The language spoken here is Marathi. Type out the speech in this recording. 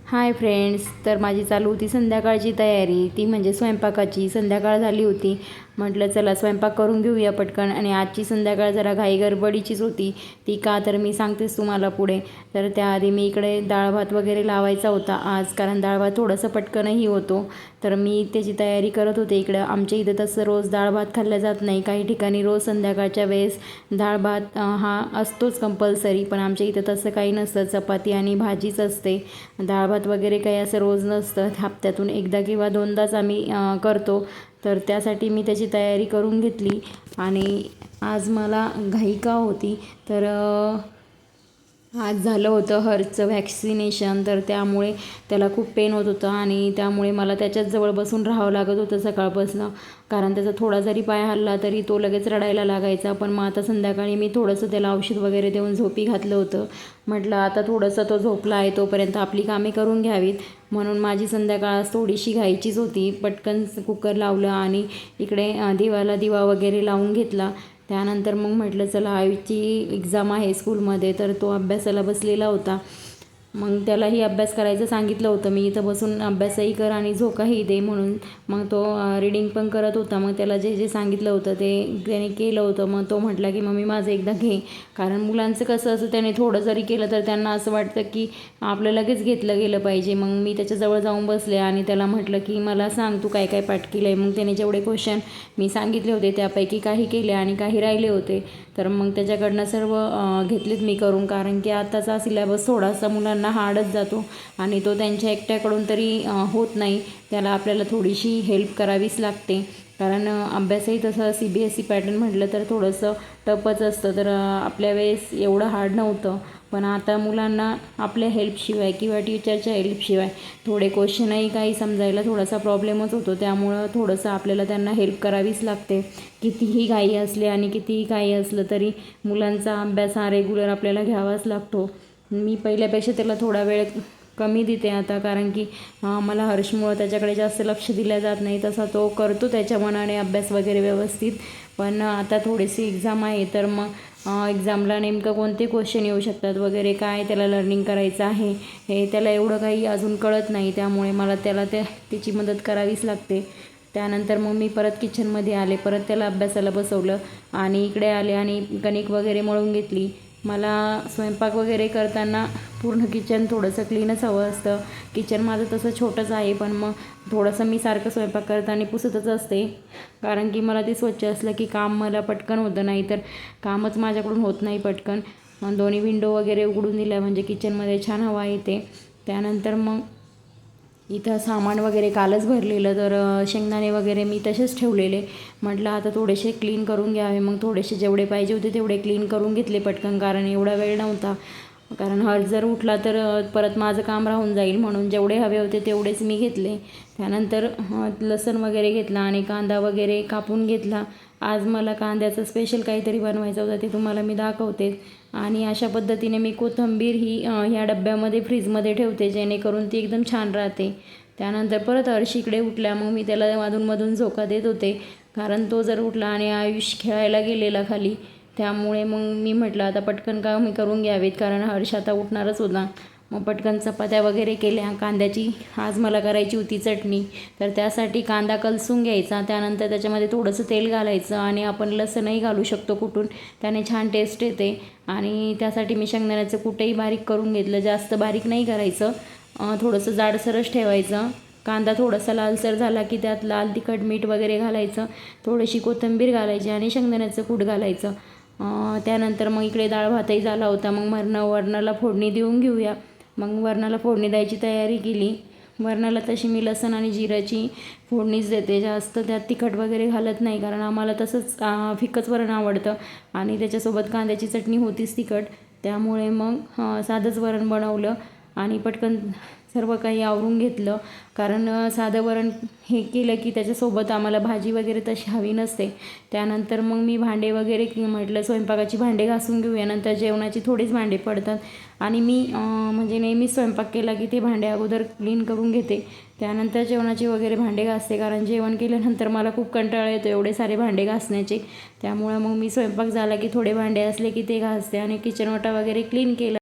हाय फ्रेंड्स, तर माझी चालू होती संध्याकाळची तयारी, ती म्हणजे स्वयंपाकाची. संध्याकाळ झाली होती. म्हटलं चला स्वयंपाक करून घेऊया पटकन. आणि आजची संध्याकाळ जरा घाई गडबडीचीच होती. ती का तर मी सांगतेच तुम्हाला पुढे. तर त्याआधी मी इकडे डाळ भात वगैरे लावायचा होता आज, कारण डाळ भात थोडंसं पटकनही होतो. तर मी त्याची तयारी करत होते इकडं. आमच्या इथं तसं रोज डाळ भात खाल्ला जात नाही. काही ठिकाणी रोज संध्याकाळच्या वेळेस डाळ भात हा असतोच कंपल्सरी, पण आमच्या इथं तसं काही नसतं. चपाती आणि भाजीच असते. डाळ भात वगैरे काही असं रोज नसतं. हप्त्यातून एकदा किंवा दोनदाच आम्ही करतो. तर त्यासाठी मी त्याची तयारी करून घेतली. आणि आज मला घाई का होती, तर आज झालं होतं हर्षचं व्हॅक्सिनेशन. तर त्यामुळे त्याला खूप पेन होत होतं आणि त्यामुळे मला त्याच्याच जवळ बसून राहावं लागत होतं सकाळपासून. कारण त्याचा थोडा जरी पाय हलला तरी तो लगेच रडायला लागायचा. पण मग आता संध्याकाळी मी थोडंसं त्याला औषध वगैरे देऊन झोपी घातलं होतं. म्हटलं आता थोडंसं तो झोपला आहे तोपर्यंत आपली कामे करून घ्यावीत. म्हणून माझी संध्याकाळ थोडीशी घाईचीच होती. पटकन कुकर लावलं आणि इकडे दिवा वगैरे लावून घेतला. त्यानंतर मग म्हटलं चला आईची एक्झाम आहे स्कूलमध्ये, तर तो अभ्यासाला बसलेला होता. मग त्यालाही अभ्यास करायचं सांगितलं होतं मी, इथं बसून अभ्यासही कर आणि झोकाही दे म्हणून. मग तो रीडिंग पण करत होता. मग त्याला जे जे सांगितलं होतं ते त्याने केलं होतं. मग तो म्हटला की मम्मी माझं एकदा घे. कारण मुलांचं कसं असं त्याने थोडं जरी केलं तर त्यांना असं वाटतं की आपलं लगेच घेतलं गेलं पाहिजे. मग मी त्याच्याजवळ जाऊन बसले आणि त्याला म्हटलं की मला सांग तू काय काय पाठ केलं आहे. मग त्याने जेवढे क्वेश्चन मी सांगितले होते त्यापैकी काही केले आणि काही राहिले होते. तर मग त्याच्याकडनं सर्व घेतलेत मी करून. कारण की आताचा सिलेबस थोडासा मुलांना हार्डच जातो आणि तो त्यांच्या एकट्याकडून तरी होत नाही. त्याला आपल्याला थोडीशी हेल्प करावीच लागते. कारण अभ्यासही तसं CBSE पॅटर्न म्हटलं तर थोडंसं टफच असतं. तर आपल्या वेळेस एवढं हार्ड नव्हतं. पण आता मुलांना आपल्या हेल्पशिवाय किंवा टीचरच्या हेल्पशिवाय थोडे क्वेश्चनही काही समजायला थोडासा प्रॉब्लेमच होतो. त्यामुळं थोडंसं आपल्याला त्यांना हेल्प करावीच लागते. कितीही घाई असले आणि कितीही काही असलं तरी मुलांचा अभ्यास हा रेग्युलर आपल्याला घ्यावाच लागतो. मी पहिल्यापेक्षा त्याला थोडा वेळ कमी देते आता, कारण की मला हर्षमुळं त्याच्याकडे जास्त लक्ष दिलं जात नाही. तसा तो करतो त्याच्या मनाने अभ्यास वगैरे व्यवस्थित. पण आता थोडीशी एक्झाम आहे, तर मग एक्झामला नेमकं कोणते क्वेश्चन येऊ शकतात वगैरे काय त्याला लर्निंग करायचं आहे हे त्याला एवढं काही अजून कळत नाही. त्यामुळे मला त्याला त्याची मदत करावीच लागते. त्यानंतर मग मी परत किचनमध्ये आले. परत त्याला अभ्यासाला बसवलं आणि इकडे आले आणि कणिक वगैरे मळून घेतली. मला स्वयंपाक वगैरे करताना पूर्ण किचन थोडंसं क्लीनच हवं असतं. किचन माझं तसं छोटंच आहे, पण मग थोडंसं मी सारखं स्वयंपाक करताना पुसतच असते. कारण की मला ते स्वच्छ असलं की काम मला पटकन होतं, नाही तर कामच माझ्याकडून होत नाही पटकन. दोन्ही विंडो वगैरे उघडून दिल्या म्हणजे किचनमध्ये छान हवा येते. त्यानंतर मग इथं सामान वगैरे कालच भरलेलं, तर शेंगदाणे वगैरे मी तसेच ठेवलेले. म्हटलं आता थोडेसे क्लीन करून घ्यावे. मग थोडेसे जेवढे पाहिजे होते तेवढे क्लीन करून घेतले पटकन, कारण एवढा वेळ नव्हता. कारण हर्ष जर उठला तर परत माझं काम राहून जाईल, म्हणून जेवढे हवे होते तेवढेच मी घेतले. त्यानंतर लसूण वगैरे घेतला आणि कांदा वगैरे कापून घेतला. आज मला कांद्याचं स्पेशल काहीतरी बनवायचं होतं, ते तुम्हाला मी दाखवते. आणि अशा पद्धतीने मी कोथिंबीर ही ह्या डब्यामध्ये फ्रीजमध्ये ठेवते, जेणेकरून ती एकदम छान राहते. त्यानंतर परत हर्ष इकडे उठल्या, मग मी त्याला अधूनमधून झोका देत होते. कारण तो जर उठला आणि आयुष खेळायला गेलेला खाली, त्यामुळे मग मी म्हटलं आता पटकन काम करून घ्यावेत, कारण हर्ष आता उठणारच होता. मग पटकन चपात्या वगैरे केल्या. कांद्याची आज मला करायची होती चटणी, तर त्यासाठी कांदा कलसून घ्यायचा. त्यानंतर त्याच्यामध्ये थोडंसं तेल घालायचं आणि आपण लसूणही घालू शकतो कुटून, त्याने छान टेस्ट येते. आणि त्यासाठी मी शेंगदाण्याचं कुटही बारीक करून घेतलं. जास्त बारीक नाही करायचं, थोडंसं जाडसरच ठेवायचं. कांदा थोडासा लालसर झाला की त्यात लाल तिखट मीठ वगैरे घालायचं, थोडीशी कोथिंबीर घालायची आणि शेंगदाण्याचं कूट घालायचं. त्यानंतर मग इकडे डाळ भातही झाला होता. मग वरणाला फोडणी देऊन घेऊया. मग वरणाला फोडणी द्यायची तयारी केली. वरणाला तशी मी लसूण आणि जिऱ्याची फोडणीच देते, जास्त त्यात तिखट वगैरे घालत नाही, कारण आम्हाला तसंच फिकच वरण आवडतं आणि त्याच्यासोबत कांद्याची चटणी होतीच तिखट. त्यामुळे मग साधंच वरण बनवलं आणि पटकन सर्व काही आवरून घेतलं. कारण साधं वरण हे केलं की त्याच्यासोबत आम्हाला भाजी वगैरे तशी हवी नसते. त्यानंतर मग मी भांडे वगैरे म्हटलं स्वयंपाकाची भांडे घासून घेऊया, नंतर जेवणाची थोडीच भांडे पडतात. आणि मी म्हणजे नेहमीच स्वयंपाक केला की ते भांडे अगोदर क्लीन करून घेते, त्यानंतर जेवणाची वगैरे भांडे घासते. कारण जेवण केल्यानंतर मला खूप कंटाळा येतो एवढे सारे भांडे घासण्याचे. त्यामुळं मग मी स्वयंपाक झाला की थोडे भांडे असले की ते घासते आणि किचन ओटा वगैरे क्लीन केला.